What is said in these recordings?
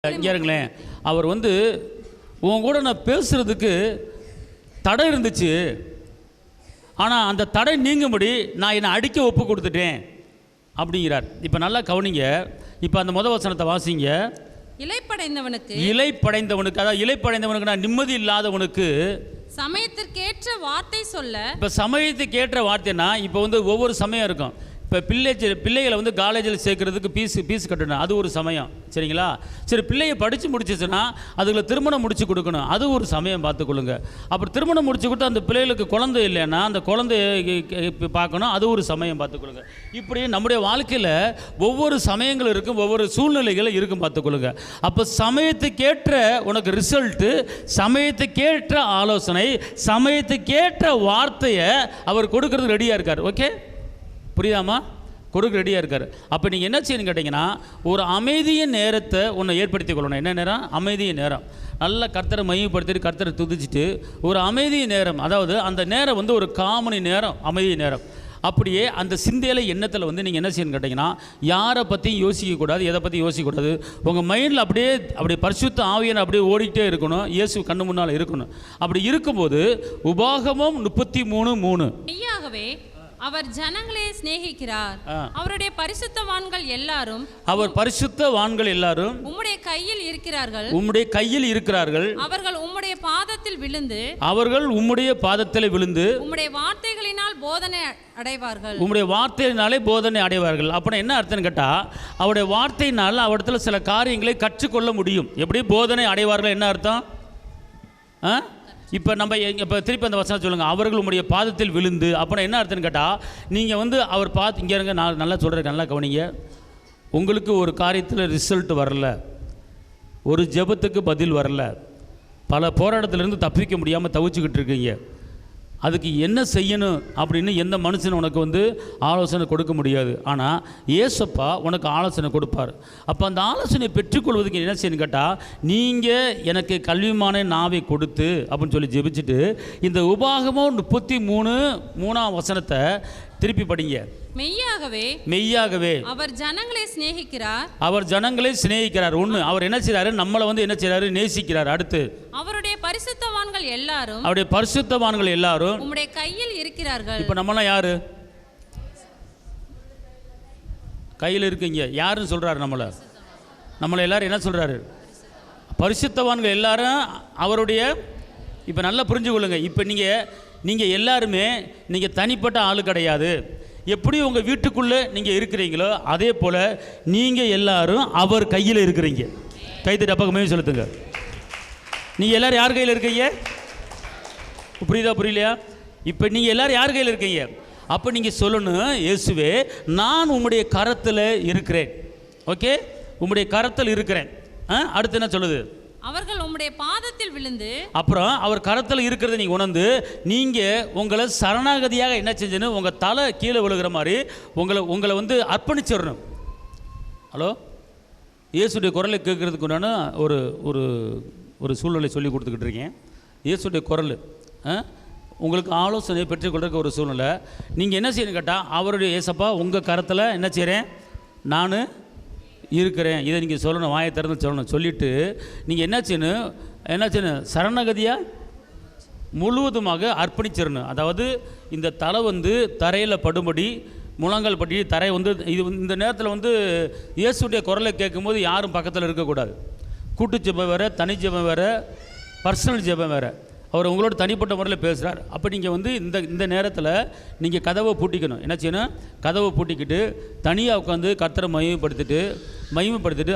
இங்கே இருங்களேன், அவர் வந்து உன் கூட நான் பேசுகிறதுக்கு தடை இருந்துச்சு, ஆனால் அந்த தடை நீங்கும்படி நான் என்னை அடிக்க ஒப்பு கொடுத்துட்டேன் அப்படிங்கிறார். இப்போ நல்லா கவனிங்க. இப்போ அந்த முதல் வசனத்தை வாசிங்க. இலைப்படைந்தவனுக்கு அதாவது இலைப்படைந்தவனுக்கு நான் நிம்மதி இல்லாதவனுக்கு சமயத்திற்கேற்ற வார்த்தை சொல்ல. இப்போ சமயத்துக்கு ஏற்ற வார்த்தைன்னா இப்போ வந்து ஒவ்வொரு சமயம் இருக்கும். இப்போ பிள்ளைகளை வந்து காலேஜில் சேர்க்கறதுக்கு ஃபீஸ் கட்டணும், அது ஒரு சமயம். சரிங்களா? சரி, பிள்ளையை படித்து முடிச்சிச்சுன்னா அதுகளை திருமணம் முடிச்சு கொடுக்கணும், அது ஒரு சமயம் பார்த்துக்கொள்ளுங்க. அப்புறம் திருமணம் முடிச்சு கொடுத்து அந்த பிள்ளைகளுக்கு குழந்தை இல்லைன்னா அந்த குழந்தைய பார்க்கணும், அது ஒரு சமயம் பார்த்துக்கொள்ளுங்க. இப்படி நம்முடைய வாழ்க்கையில் ஒவ்வொரு சமயங்கள் இருக்கும், ஒவ்வொரு சூழ்நிலைகளும் இருக்கும் பார்த்துக்கொள்ளுங்க. அப்போ சமயத்துக்கேற்ற உனக்கு ரிசல்ட்டு, சமயத்துக்கேற்ற ஆலோசனை, சமயத்துக்கேற்ற வார்த்தையை அவர் கொடுக்கறதுக்கு ரெடியாக இருக்கார். ஓகே, புரியாமா? கொடுக்க ரெடியாக இருக்கார். அப்போ நீங்கள் என்ன செய்யணும்னு கேட்டிங்கன்னா, ஒரு அமைதியின் நேரத்தை ஒன்று ஏற்படுத்தி கொள்ளணும். என்ன நேரம்? அமைதியின் நேரம். நல்லா கர்த்தரை மையப்படுத்திட்டு கர்த்தரை துதிச்சுட்டு ஒரு அமைதி நேரம், அதாவது அந்த நேரம் வந்து ஒரு காமணி நேரம், அமைதி நேரம். அப்படியே அந்த சிந்தையில் எண்ணத்தில் வந்து நீங்கள் என்ன செய்யணும்னு கேட்டிங்கன்னா, யாரை பற்றியும் யோசிக்கக்கூடாது, எதை பற்றியும் யோசிக்கக்கூடாது. உங்கள் மைண்டில் அப்படியே பரிசுத்த ஆவியான அப்படியே ஓடிக்கிட்டே இருக்கணும், இயேசு கண்ணு முன்னால் இருக்கணும். அப்படி இருக்கும்போது உபாகமம் 33:3 மெய்யாகவே அவர் ஜனங்களை சிநேகிக்கிறார், அவருடைய பரிசுத்தவான்கள் எல்லாரும் உம்முடைய கையில் இருக்கிறார்கள், அவர்கள் உம்முடைய பாதத்தில் விழுந்து உம்முடைய வார்த்தைகளினால் போதனை அடைவார்கள். அப்படின்னா என்ன அர்த்தம்னு கேட்டால், அவருடைய வார்த்தையினால் அவரிடத்தில் சில காரியங்களை கற்றுக்கொள்ள முடியும். எப்படி போதனை அடைவார்கள்? என்ன அர்த்தம்? இப்போ நம்ம இப்போ திருப்பி அந்த வசனம் சொல்லுங்கள். அவர்கள் உங்களுடைய பாதத்தில் விழுந்து, அப்புறம் என்ன அர்த்தம்னு கேட்டால், நீங்கள் வந்து அவர் பார்த்து இங்கே இருங்க, நான் நல்லா சொல்கிறேன், நல்லா கவனிங்க. உங்களுக்கு ஒரு காரியத்தில் ரிசல்ட் வரல, ஒரு ஜெபத்துக்கு பதில் வரல, பல போராட்டத்திலேருந்து தப்பிக்க முடியாமல் தவிச்சுக்கிட்டு இருக்கீங்க. அதுக்கு என்ன செய்யணும் அப்படின்னு எந்த மனுஷனும் உனக்கு வந்து ஆலோசனை கொடுக்க முடியாது. ஆனால் ஏசப்பா உனக்கு ஆலோசனை கொடுப்பார். அப்போ அந்த ஆலோசனையை பெற்றுக்கொள்வதுக்கு என்ன செய்யணும் கேட்டால், நீங்கள் எனக்கு கல்விமான நாவை கொடுத்து அப்படின்னு சொல்லி ஜெபிச்சுட்டு இந்த உபாகமம் 33:3 வசனத்தை திருப்பி படிங்க. மெய்யாகவே அவர் ஜனங்களை சிநேகிக்கிறார். ஒன்று, அவர் என்ன செய்றாரு? நம்மளை வந்து என்ன செய்றாரு? நேசிக்கிறார். அடுத்து, அவருடைய பரிசுத்தவான்கள் எல்லாரும் உம்முடைய கையில் இருக்கிறார்கள். இப்போ நம்மளாம் யாரு? கையில் இருக்கீங்க. யாருன்னு சொல்றாரு? நம்மளை எல்லாரும் என்ன சொல்றாரு? பரிசுத்தவான்கள் எல்லாரும் அவருடைய. இப்போ நல்லா புரிஞ்சு கொள்ளுங்க. இப்போ நீங்கள் எல்லாருமே நீங்கள் தனிப்பட்ட ஆளு கிடையாது. எப்படி உங்கள் வீட்டுக்குள்ளே நீங்கள் இருக்கிறீங்களோ அதே போல் நீங்கள் எல்லாரும் அவர் கையில் இருக்கிறீங்க. கைத்தட்டி அப்பக்கமே செலுத்துங்க. நீங்கள் எல்லோரும் யார் கையில் இருக்கீங்க? புரியுதா புரியலையா? இப்போ நீங்கள் எல்லோரும் யார் கையில் இருக்கீங்க? அப்போ நீங்கள் சொல்லணும், இயேசுவே நான் உம்முடைய கரத்தில் இருக்கிறேன். ஓகே, உம்முடைய கரத்தில் இருக்கிறேன். அடுத்து என்ன சொல்லுது? அவர்கள் உம்முடைய பாதத்தில் விழுந்து. அப்புறம் அவர் கரத்தில் இருக்கிறத நீங்கள் உணர்ந்து நீங்கள் உங்களை சரணாகதியாக என்ன செஞ்சுன்னு உங்கள் தலை கீழே விழுகிற மாதிரி உங்களை வந்து அர்ப்பணிச்சிடணும். ஹலோ, இயேசுடைய குரலை கேட்குறதுக்கு உண்டான ஒரு சூழ்நிலை சொல்லி கொடுத்துக்கிட்டு இருக்கேன். இயேசுடைய குரல் உங்களுக்கு ஆலோசனை பெற்றுக்கொள்றதுக்கு ஒரு சூழ்நிலை. நீங்கள் என்ன செய்யணும் கேட்டால், அவருடைய ஏசப்பா உங்கள் கரத்தில் என்ன செய்கிறேன்? நான் இருக்கிறேன். இதை நீங்கள் சொல்லணும், வாயை திறந்து சொல்லணும். சொல்லிவிட்டு நீங்கள் என்ன செய்யணும்? சரணகதியாக முழுவதுமாக அர்ப்பணிச்சிடணும். அதாவது இந்த தலை வந்து தரையில் படும்படி, முழங்கால் படி தரை வந்து இந்த நேரத்தில் வந்து இயேசுடைய குரலை கேட்கும்போது யாரும் பக்கத்தில் இருக்கக்கூடாது. கூட்டு ஜெபம் வேறு, தனி ஜெபம் வேறு, பர்சனல் ஜெபம் வேறு. அவர் உங்களோட தனிப்பட்ட முறையில் பேசுகிறார். அப்போ நீங்கள் வந்து இந்த நேரத்தில் நீங்கள் கதவை பூட்டிக்கணும். என்ன செய்யணும்? கதவை பூட்டிக்கிட்டு தனியாக உட்காந்து கர்த்தரை மகிமைப்படுத்திட்டு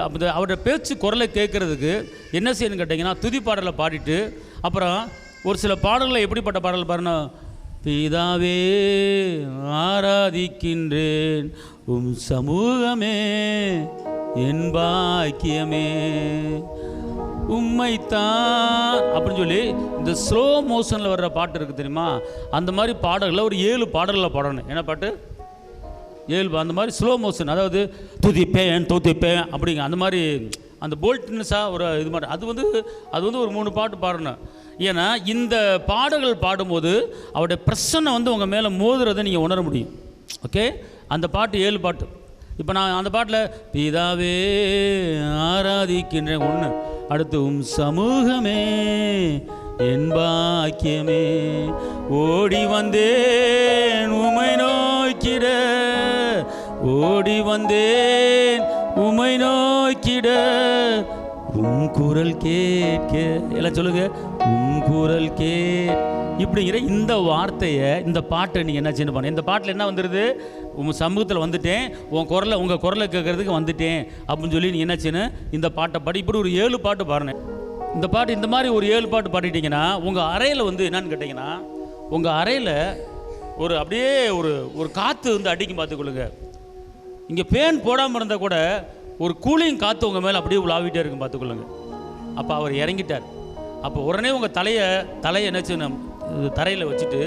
அப்போ அவரோட பேச்சு குரலை கேட்குறதுக்கு என்ன செய்யணும்னு கேட்டிங்கன்னா, துதி பாடலை பாடிட்டு, அப்புறம் ஒரு சில பாடல்களை எப்படிப்பட்ட பாடல் பாருன்னா, பிதாவே ஆராதிக்கின்றேன் உம் சமூகமே என் பாக்கியமே உம்மைத்தான் அப்படின்னு சொல்லி இந்த ஸ்லோ மோஷனில் வர்ற பாட்டு இருக்குது தெரியுமா? அந்த மாதிரி பாடல்களில் ஒரு 7 பாடல்களில் பாடணும். என்ன பாட்டு? 7. அந்த மாதிரி ஸ்லோ மோஷன், அதாவது துதிப்பேன் அப்படிங்க, அந்த மாதிரி அந்த போல்ட்னஸாக ஒரு இது மாதிரி அது வந்து ஒரு 3 பாட்டு பாடணும். ஏன்னா இந்த பாடல்கள் பாடும்போது அவருடைய பிரசன்னை வந்து உங்கள் மேலே மோதுறதை நீங்கள் உணர முடியும். ஓகே, அந்த பாட்டு 7 பாட்டு. இப்போ நான் அந்த பாட்டில் பிதாவே ஆராதிக்கின்றேன் ஒன்று, அடுத்து சமூகமே என் பாக்கியமே, ஓடி வந்தேன் உமை நோக்கிட, ஓடி வந்தேன் உமை நோக்கிட, குரல் கேட்க, எல்லாம் சொல்லுங்க, குரல் இப்படிங்கிற இந்த வார்த்தையை, இந்த பாட்டை நீங்கள் என்ன செய்யணும் பண்ண, இந்த பாட்டில் என்ன வந்துடுது, உங்கள் சமூகத்தில் வந்துட்டேன், உங்கள் குரலை கேட்கறதுக்கு வந்துட்டேன் அப்படின்னு சொல்லி நீங்கள் என்ன செய்யணும், இந்த பாட்டை பாடி. இப்படி ஒரு 7 பாட்டு பாருங்க. இந்த பாட்டு இந்த மாதிரி ஒரு 7 பாட்டு பாடிட்டீங்கன்னா உங்கள் அறையில் என்னன்னு கேட்டிங்கன்னா, உங்கள் அறையில் ஒரு அப்படியே ஒரு காற்று அடிக்கும் பார்த்துக்கொள்ளுங்க. இங்கே ஃபேன் போடாமல் இருந்தால் கூட ஒரு கூலிங் காற்று உங்கள் மேலே அப்படியே உலாவிட்டே இருக்கும் பார்த்துக்கொள்ளுங்க. அப்போ அவர் இறங்கிட்டார். அப்போ உடனே உங்கள் தலையை என்ன செய்யணும், தரையில் வச்சுட்டு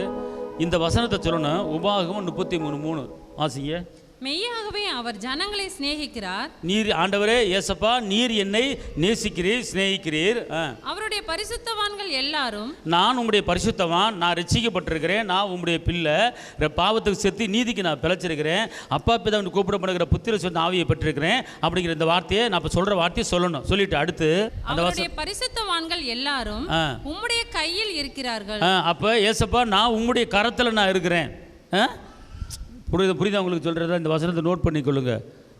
இந்த வசனத்தை சொல்லணும். உபாகமம் 33:3 வாசிங்க. மெய்யாகவே அவர் ஜனங்களை சிநேகிக்கிறார். நீர் ஆண்டவரே இயேசப்பா, நீர் என்னை நேசிக்கிறீர், சிநேகிக்கிறீர். அவருடைய பரிசுத்தவான்கள் எல்லாரும், நான் உம்முடைய பரிசுத்தவான், நான் ரட்சிக்கப்பட்டிருக்கிறேன், நான் உம்முடைய பிள்ளை, பாவத்துக்கு செத்து நீதிக்கு நான் பிழைச்சிருக்கிறேன், அப்பா பிதாவின் கூப்பிடப்படுகிற புத்திர சொன்ன ஆவியை பெற்றிருக்கிறேன் அப்படிங்கிற இந்த வார்த்தையை நான் இப்போ சொல்கிற வார்த்தையை சொல்லணும். சொல்லிட்டு அடுத்து அவருடைய பரிசுத்தவான்கள் எல்லாரும் உம்முடைய கையில் இருக்கிறார்கள். அப்போ இயேசப்பா நான் உம்முடைய கரத்தில் நான் இருக்கிறேன். புரியுதா உங்களுக்கு சொல்கிறதா? இந்த வசனத்தை நோட் பண்ணிக்கொள்ளுங்க.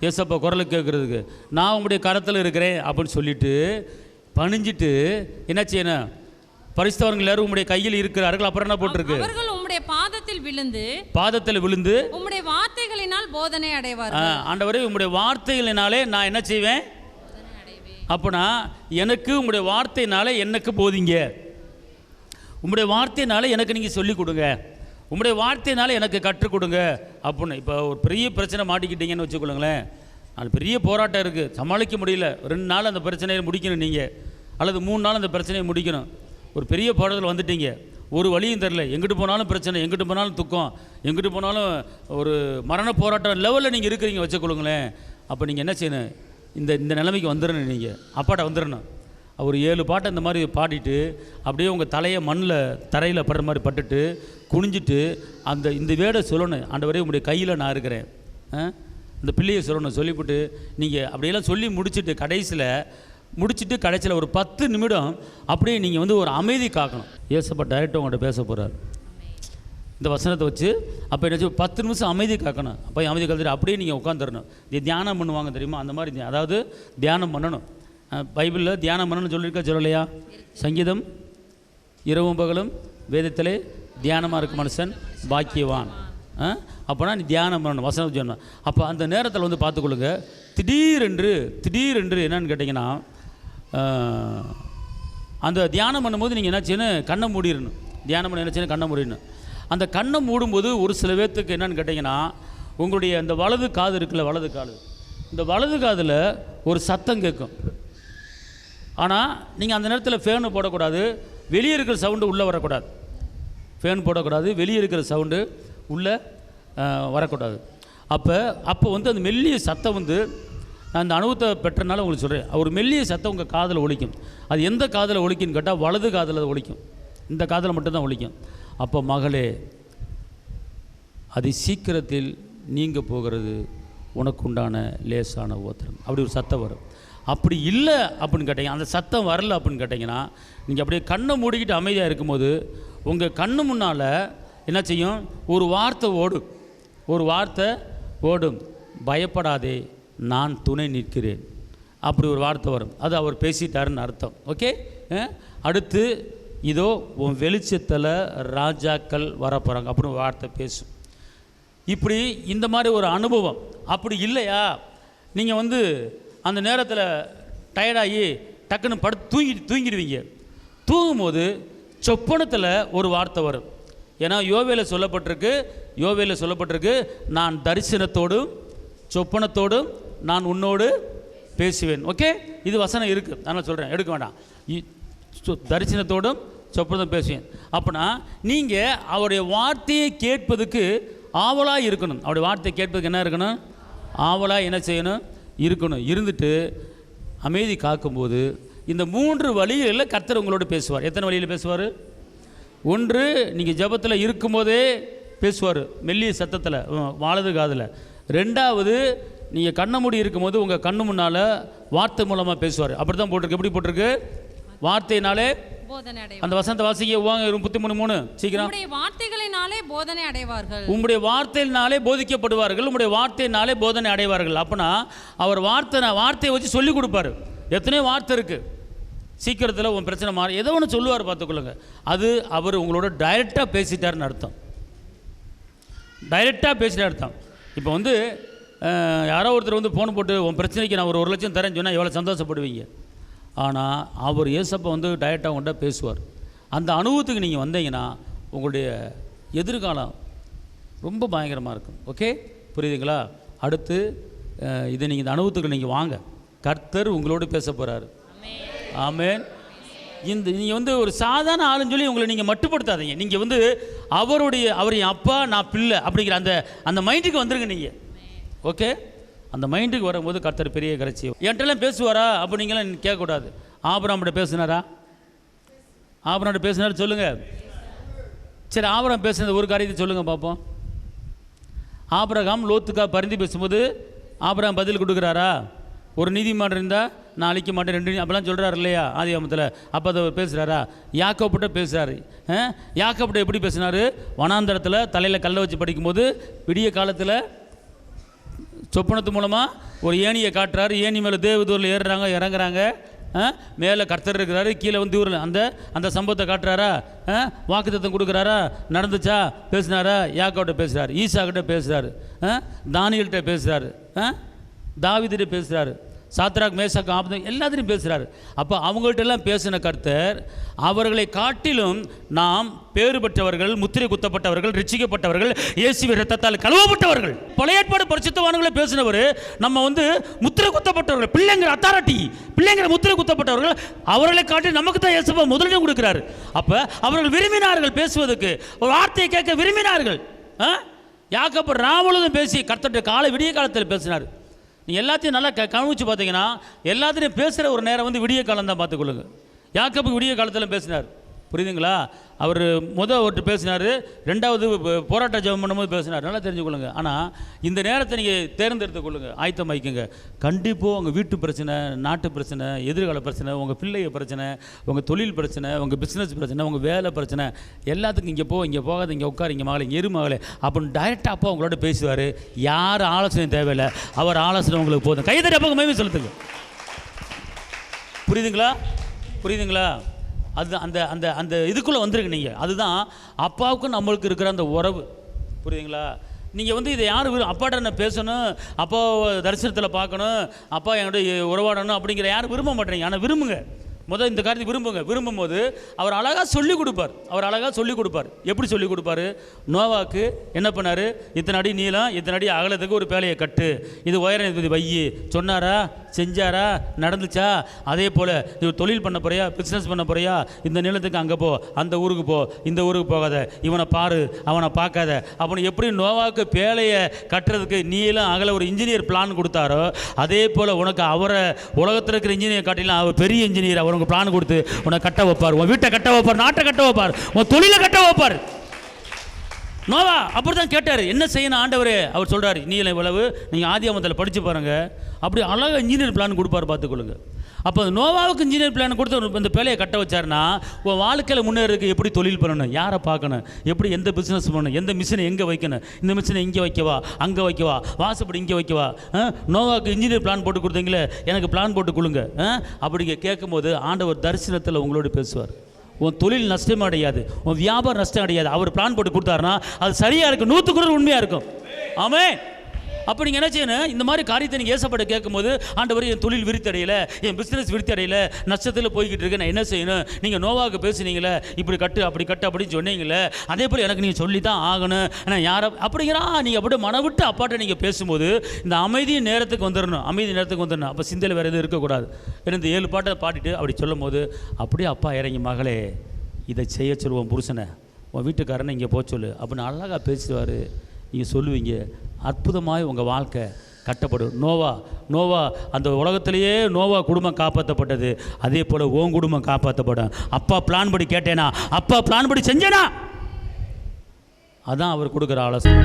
ஏசப்பா குரலை கேட்குறதுக்கு நான் உங்களுடைய கரத்தில் இருக்கிறேன் அப்படின்னு சொல்லிட்டு பணிஞ்சிட்டு என்ன செய்யணும், பரிசுத்தவான்கள் எல்லாரும் உங்களுடைய கையில் இருக்கிறார்கள். அப்புறம் என்ன போட்டிருக்கு, அவர்கள் உம்முடைய பாதத்தில் விழுந்து உம்முடைய வார்த்தைகளினால் போதனை அடைவார்கள். ஆண்டவரே உம்முடைய வார்த்தைகளினாலே நான் என்ன செய்வேன், அப்போனா எனக்கு உம்முடைய வார்த்தையினாலே எனக்கு போதிங்க, உம்முடைய வார்த்தையினாலே எனக்கு நீங்கள் சொல்லிக் கொடுங்க, உங்களுடைய வார்த்தையினால எனக்கு கற்றுக் கொடுங்க அப்படின்னு. இப்போ ஒரு பெரிய பிரச்சனை மாட்டிக்கிட்டீங்கன்னு வச்சுக்கொள்ளுங்களேன், அது பெரிய போராட்டம் இருக்குது, சமாளிக்க முடியல, 2 நாள் அந்த பிரச்சனையை முடிக்கணும் நீங்கள், அல்லது 3 நாள் அந்த பிரச்சனையை முடிக்கணும். ஒரு பெரிய போராட்டத்தில் வந்துட்டீங்க, ஒரு வழியும் தெரில, எங்கிட்டு போனாலும் பிரச்சனை, எங்கிட்டு போனாலும் துக்கம், எங்கிட்டு போனாலும் ஒரு மரண போராட்டம் லெவலில் நீங்கள் இருக்கிறீங்க வச்சுக்கொள்ளுங்களேன். அப்போ நீங்கள் என்ன செய்யணும், இந்த நிலைமைக்கு வந்துடணும், நீங்கள் அப்பாட்ட வந்துடணும். அவர் 7 பாட்டை இந்த மாதிரி பாடிட்டு அப்படியே உங்கள் தலையை மண்ணில் தரையில் படுற மாதிரி பட்டுட்டு குனிஞ்சிட்டு இந்த வேடை சொல்லணும், ஆண்டவரே உங்களுடைய கையில் நான் இருக்கிறேன், இந்த பிள்ளையை சொல்லணும். சொல்லிவிட்டு நீங்கள் அப்படியெல்லாம் சொல்லி முடிச்சுட்டு கடைசியில் ஒரு 10 நிமிடம் அப்படியே நீங்கள் ஒரு அமைதி காக்கணும். ஏசப்பா டைரெக்டாக உங்கள்கிட்ட பேச போகிறார் இந்த வசனத்தை வச்சு. அப்போ என்ன 10 நிமிஷம் அமைதி காக்கணும். அப்போ அமைதி காத்துட்டு அப்படியே நீங்கள் உட்காந்துடணும். இது தியானம் பண்ணுவாங்க தெரியுமா, அந்த மாதிரி, அதாவது தியானம் பண்ணணும். பைபிளில் தியானம் பண்ணணும்னு சொல்லியிருக்கா சொல்லலையா? சங்கீதம் இரவும் பகலும் வேதத்திலே தியானமாக இருக்க மனுஷன் பாக்கியவான். அப்போனா நீ தியானம் பண்ணணும், வசனம் சொல்லணும். அப்போ அந்த நேரத்தில் பார்த்துக்கொள்ளுங்க, திடீரென்று என்னன்னு கேட்டிங்கன்னா, அந்த தியானம் பண்ணும்போது நீங்கள் என்ன செய்யணும், கண்ணை மூடிடணும். தியானம் பண்ண என்ன செய்யணும், கண்ணை மூடிடணும். அந்த கண்ணை மூடும்போது ஒரு சில பேர்த்துக்கு என்னன்னு கேட்டிங்கன்னா, உங்களுடைய அந்த வலது காது இருக்குல்ல, வலது காது, இந்த வலது காதில் ஒரு சத்தம் கேட்கும். ஆனால் நீங்கள் அந்த நேரத்தில் ஃபேனு போடக்கூடாது, வெளியே இருக்கிற சவுண்டு உள்ளே வரக்கூடாது. ஃபேன் போடக்கூடாது, வெளியே இருக்கிற சவுண்டு உள்ளே வரக்கூடாது. அப்போ அந்த மெல்லிய சத்தம் நான் அந்த அனுபவத்தை பெற்றனால உங்களுக்கு சொல்கிறேன், ஒரு மெல்லிய சத்தம் உங்கள் காதில் ஒலிக்கும். அது எந்த காதில் ஒலிக்குன்னு கேட்டால் வலது காதில் அது ஒலிக்கும், இந்த காதில் மட்டும்தான் ஒலிக்கும். அப்போ மகளே, அது சீக்கிரத்தில் நீங்க போகிறது உனக்கு உண்டான லேசான உத்தரவு, அப்படி ஒரு சத்தம் வரும். அப்படி இல்லை அப்படின்னு கேட்டிங்க, அந்த சத்தம் வரல அப்படின்னு கேட்டிங்கன்னா, நீங்கள் அப்படியே கண்ணை மூடிக்கிட்டு அமைதியாக இருக்கும்போது உங்கள் கண்ணு முன்னால் என்ன செய்யும், ஒரு வார்த்தை ஓடும், பயப்படாதே நான் துணை நிற்கிறேன், அப்படி ஒரு வார்த்தை வரும். அது அவர் பேசிட்டாருன்னு அர்த்தம். ஓகே, அடுத்து இதோ உன் வெளிச்சத்தில் ராஜாக்கள் வரப்போகிறாங்க அப்படின்னு ஒரு வார்த்தை பேசும். இப்படி இந்த மாதிரி ஒரு அனுபவம். அப்படி இல்லையா, நீங்கள் அந்த நேரத்தில் டயர்டாகி டக்குன்னு தூங்கிடுவீங்க. தூங்கும்போது சொப்பனத்தில் ஒரு வார்த்தை வரும். ஏன்னா யோவேல சொல்லப்பட்டிருக்கு, நான் தரிசனத்தோடும் சொப்பனத்தோடும் நான் உன்னோடு பேசுவேன். ஓகே, இது வசனம் இருக்குது, அதனால் சொல்கிறேன், எடுக்க வேண்டாம். தரிசனத்தோடும் சொப்பனத்தோடும் பேசுவேன். அப்படின்னா நீங்கள் அவருடைய வார்த்தையை கேட்பதுக்கு ஆவலாக இருக்கணும். அவருடைய வார்த்தையை கேட்பதுக்கு என்ன இருக்கணும், ஆவலாக என்ன செய்யணும், இருக்கணும். இருந்துட்டு அமைதி காக்கும்போது இந்த 3 வழிகளில் கர்த்தர் உங்களோட பேசுவார். எத்தனை வழியில் பேசுவார்? 1, நீங்கள் ஜெபத்தில் இருக்கும்போதே பேசுவார் மெல்லிய சத்தத்தில் வலது காதில். 2வது நீங்கள் கண்ணை மூடி இருக்கும்போது உங்கள் கண்ணு முன்னால் வார்த்தை மூலமாக பேசுவார். அப்படி தான் போட்டிருக்கு. எப்படி போட்டிருக்கு? வார்த்தையினாலே போதனை அடைவார்கள். அந்த வசனத்தை வாசிக்க வாங்க. 33:3 சீக்கிரம். உம்முடைய வார்த்தைகளினாலே போதனை அடைவார்கள். உம்முடைய வார்த்தையினாலே போதிக்கப்படுவார்கள், உம்முடைய வார்த்தையினாலே போதனை அடைவார்கள். அப்போனா அவர் வார்த்தையை வச்சு சொல்லிக் கொடுப்பாரு. எத்தனையோ வார்த்தை இருக்குது. சீக்கிரத்தில் உன் பிரச்சனை மாறி ஏதோ ஒன்று சொல்லுவார், பார்த்துக்கொள்ளுங்க. அது அவர் உங்களோட டைரெக்டாக பேசிட்டாருன்னு அர்த்தம். டைரெக்டாக பேசிட்டார் அர்த்தம். இப்போ வந்து யாரோ ஒருத்தர் வந்து ஃபோன் போட்டு உன் பிரச்சனைக்கு நான் ஒரு 1 லட்சம் தரேன்னு சொன்னால் எவ்வளோ சந்தோஷப்படுவீங்க. ஆனால் அவர் ஏசப்பா வந்து டைரெக்டாக உங்கள்கிட்ட பேசுவார். அந்த அனுபவத்துக்கு நீங்கள் வந்தீங்கன்னா உங்களுடைய எதிர்காலம் ரொம்ப பயங்கரமாக இருக்கும். ஓகே, புரியுதுங்களா? அடுத்து இதை நீங்கள் இந்த அனுபவத்துக்கு நீங்கள் வாங்க. கர்த்தர் உங்களோடு பேச போகிறாரு. ஆமென். நீங்கள் வந்து ஒரு சாதாரண ஆளுன்னு சொல்லி உங்களை நீங்கள் மட்டுப்படுத்தாதீங்க. நீங்கள் வந்து அவர் என் அப்பா, நான் பிள்ளை அப்படிங்கிற அந்த மைண்டுக்கு வந்துருங்க நீங்கள். ஓகே, அந்த மைண்டுக்கு வரும்போது கர்த்தர் பெரிய கரைச்சி என்கிட்டலாம் பேசுவாரா அப்படிங்கலாம் கேட்கக்கூடாது. ஆபிரகாம்கிட்ட பேசுனாரா? ஆபிரகாம்கிட்ட பேசுனாரு சொல்லுங்கள். சரி, ஆபிரகாம் பேசுனது ஒரு காரியத்தை சொல்லுங்கள் பார்ப்போம். ஆபிரகாம் லோத்துக்காக பரிந்து பேசும்போது ஆபிரகாம் பதில் கொடுக்குறாரா? ஒரு நீதிமான் இருந்தால் நான் அழிக்க மாட்டேன் 2 அப்போலாம் சொல்கிறாரு இல்லையா ஆதியாகமத்தில்? அப்போ அதை பேசுகிறாரா? யாக்கோப்பிட்ட பேசுகிறாரு. யாக்கோப்பிட்ட எப்படி பேசினார்? வனாந்தரத்தில் தலையில் கல்லை வச்சு படிக்கும்போது விடிய காலத்தில் சொப்பனத்து மூலமாக ஒரு ஏணியை காட்டுறாரு. ஏணி மேலே தேவதூரில் ஏறுறாங்க, இறங்குறாங்க. மேலே கர்த்தர் இருக்கிறாரு, கீழே வந்து ஊரில் அந்த சம்பவத்தை காட்டுறாரா? வாக்குத்தத்தம் கொடுக்குறாரா? நடந்துச்சா? பேசினாரா? யாக்கோட்ட பேசுகிறார், ஈசாக்கிட்ட பேசுகிறாரு, தானியல்கிட்ட பேசுகிறாரு, தாவீதுகிட்ட பேசுகிறாரு, சாத்ராக் மேஷாக் ஆபேத்நேகோ எல்லாத்தையும் பேசுகிறாரு. அப்போ அவங்கள்ட்ட எல்லாம் பேசின கர்த்தர் அவர்களை காட்டிலும் நாம் பேறு பெற்றவர்கள், முத்திரை குத்தப்பட்டவர்கள், ரட்சிக்கப்பட்டவர்கள், இயேசுவின் இரத்தத்தால் கழுவப்பட்டவர்கள். பழைய ஏற்பாடு பரிசுத்தவான்களை பேசினவர் நம்ம வந்து முத்திரை குத்தப்பட்டவர்கள், பிள்ளைங்கிற அத்தாரிட்டி, பிள்ளைங்கிற முத்திரை குத்தப்பட்டவர்கள். அவர்களை காட்டி நமக்கு தான் இயேசுவா முதலிடம் கொடுக்கிறாரு. அப்போ அவர்கள் விரும்பினார்கள் பேசுவதற்கு, ஒரு வார்த்தையை கேட்க விரும்பினார்கள். யாக்கோபு ராமுழுதும் பேசி கர்த்தருடைய காலை விடிய காலத்தில் பேசினார். நீங்கள் எல்லாத்தையும் நல்லா கவனிச்சு பார்த்தீங்கன்னா எல்லாத்தையும் பேசுகிற ஒரு நேரம் வந்து விடிய காலம் தான். பார்த்துக்கொள்ளுங்க. யாக்கோபுக்கு விடிய காலத்தில் பேசினார். புரியுதுங்களா? அவர் ஒருத்தர் பேசினார், 2வது போராட்ட ஜெபம் பண்ணும்போது பேசினார். நல்லா தெரிஞ்சுக்கொள்ளுங்க. ஆனால் இந்த நேரத்தை நீங்கள் தேர்ந்தெடுத்து கொள்ளுங்க, ஆயத்தம் வைக்குங்க. கண்டிப்பாக உங்கள் வீட்டு பிரச்சனை, நாட்டு பிரச்சனை, எதிர்கால பிரச்சனை, உங்கள் பிள்ளைய பிரச்சனை, உங்கள் தொழில் பிரச்சனை, உங்கள் பிஸ்னஸ் பிரச்சனை, உங்கள் வேலை பிரச்சனை எல்லாத்துக்கும் இங்கே இங்கே போகாது, இங்கே உட்காரு, இங்கே மகளே, இங்கே மகளே அப்படின்னு டைரெக்டாக அப்பா உங்களோட பேசுவார். யார் ஆலோசனை தேவையில்லை, அவர் ஆலோசனை உங்களுக்கு போதும். கைதறி அப்பா மேமே செலுத்துங்க. புரியுதுங்களா? புரியுதுங்களா? அது அந்த இதுக்குள்ளே வந்துருக்கு நீங்கள். அதுதான் அப்பாவுக்கும் நம்மளுக்கு இருக்கிற அந்த உறவு. புரியுதுங்களா? நீங்கள் வந்து இதை யார் அப்பாட்ட என்ன பேசணும், அப்பா தரிசனத்தில் பார்க்கணும், அப்பா என்னுடைய உறவாடணும் அப்படிங்கிற யாரும் விரும்ப மாட்டேறீங்க. ஆனால் விரும்புங்க. முதல் இந்த காரியத்தை விரும்புங்க. விரும்பும்போது அவர் அழகாக சொல்லிக் கொடுப்பார். எப்படி சொல்லிக் கொடுப்பார்? நோவாக்கு என்ன பண்ணார்? இத்தனை அடி நீளம், இத்தனை அடி அகலத்துக்கு ஒரு பேலையை கட்டு, இது உயரம், இது வையி சொன்னாரா? செஞ்சாரா? நடந்துச்சா? அதே போல் இது தொழில் பண்ண போறியா, பிஸ்னஸ் பண்ண போறியா, இந்த நிலத்துக்கு அங்கே போ, அந்த ஊருக்கு போ, இந்த ஊருக்கு போகாத, இவனை பாரு, அவனை பார்க்காத அப்படின்னு எப்படி நோவாக்கு பேலையை கட்டுறதுக்கு நீளம் அகல ஒரு இன்ஜினியர் பிளான் கொடுத்தாரோ, அதே போல் உனக்கு அவரை உலகத்தில் இருக்கிற இன்ஜினியர் காட்டிலாம் அவர் பெரிய இன்ஜினியர். அவர் உனக்கு பிளான் கொடுத்து உன்னை கட்ட வைப்பார், உன் வீட்டை கட்ட வைப்பார், நாட்டை கட்ட வைப்பார், உன் தொழிலை கட்ட வைப்பார். நோவா அப்படிதான் கேட்டார், என்ன செய்யணும் ஆண்டவரே? அவர் சொல்றாரு, நீல இவ்வளவு, நீங்கள் ஆதியாகமத்தில் படித்து பாருங்க, அப்படி அழகாக இன்ஜினியர் பிளான் கொடுப்பார். பார்த்துக்கொள்ளுங்க. அப்போ நோவாவுக்கு இன்ஜினியர் பிளான் கொடுத்து இந்த பேலையை கட்ட வச்சாருன்னா, உன் வாழ்க்கையில் முன்னேறதுக்கு எப்படி தொழில் பண்ணணும், யாரை பார்க்கணும், எப்படி எந்த பிஸ்னஸ் பண்ணணும், எந்த மிஷினை எங்கே வைக்கணும், இந்த மிஷினை இங்கே வைக்கவா, அங்கே வைக்கவா, வாசப்படி இங்கே வைக்கவா, நோவாவுக்கு இன்ஜினியர் பிளான் போட்டு கொடுத்தீங்களே, எனக்கு பிளான் போட்டு கொடுங்க அப்படி கேட்கும்போது ஆண்டவர் தரிசனத்தில் உங்களோடு பேசுவார். உன் தொழில் நஷ்டம் அடையாது, உன் வியாபாரம் நஷ்டம் அடையாது. அவர் பிளான் போட்டு கொடுத்தாருன்னா அது சரியாக இருக்கும், 100% உண்மையாக இருக்கும். ஆமென். அப்போ நீங்கள் என்ன செய்யணும்? இந்த மாதிரி காரியத்தை நீங்கள் ஏசப்பட்ட கேட்கும்போது, ஆண்டவர் என் தொழில் விருத்தி அடையல, என் பிஸ்னஸ் விருத்தி அடையல, நஷ்டத்தில் போய்கிட்டு இருக்கு, நான் என்ன செய்யணும்? நீங்கள் நோவாவுக்கு பேசுனீங்களே, இப்படி கட்டு அப்படி கட்டு அப்படின்னு சொன்னீங்களே, அதே போல் எனக்கு நீங்கள் சொல்லி தான் ஆகணும். ஆனால் யாரை அப்படிங்கிறா நீங்கள் அப்படியே மனவிட்டு அப்பாட்ட நீங்கள் பேசும்போது இந்த அமைதி நேரத்துக்கு வந்துடணும். அப்போ சிந்தையில் வேறு எதுவும் இருக்கக்கூடாது. ஏன்னா இந்த 7 பாட்டை பாடிட்டு அப்படி சொல்லும் போது அப்படியே அப்பா இறங்கி, மகளே இதை செய்ய சொல்லுவோம், புருஷனை உன் வீட்டுக்காரனை இங்கே போக சொல்லு அப்படின்னு அழகாக பேசுவார். நீங்கள் சொல்லுவீங்க, அற்புதமாய் உங்கள் வாழ்க்கை கட்டப்படும். நோவா அந்த உலகத்திலேயே நோவா குடும்பம் காப்பாற்றப்பட்டது. அதே போல் உன் குடும்பம் காப்பாற்றப்படும். அப்பா பிளான் படி கேட்டேனா, அப்பா பிளான் படி செஞ்சேனா, அதான் அவர் கொடுக்குற ஆலோசனை.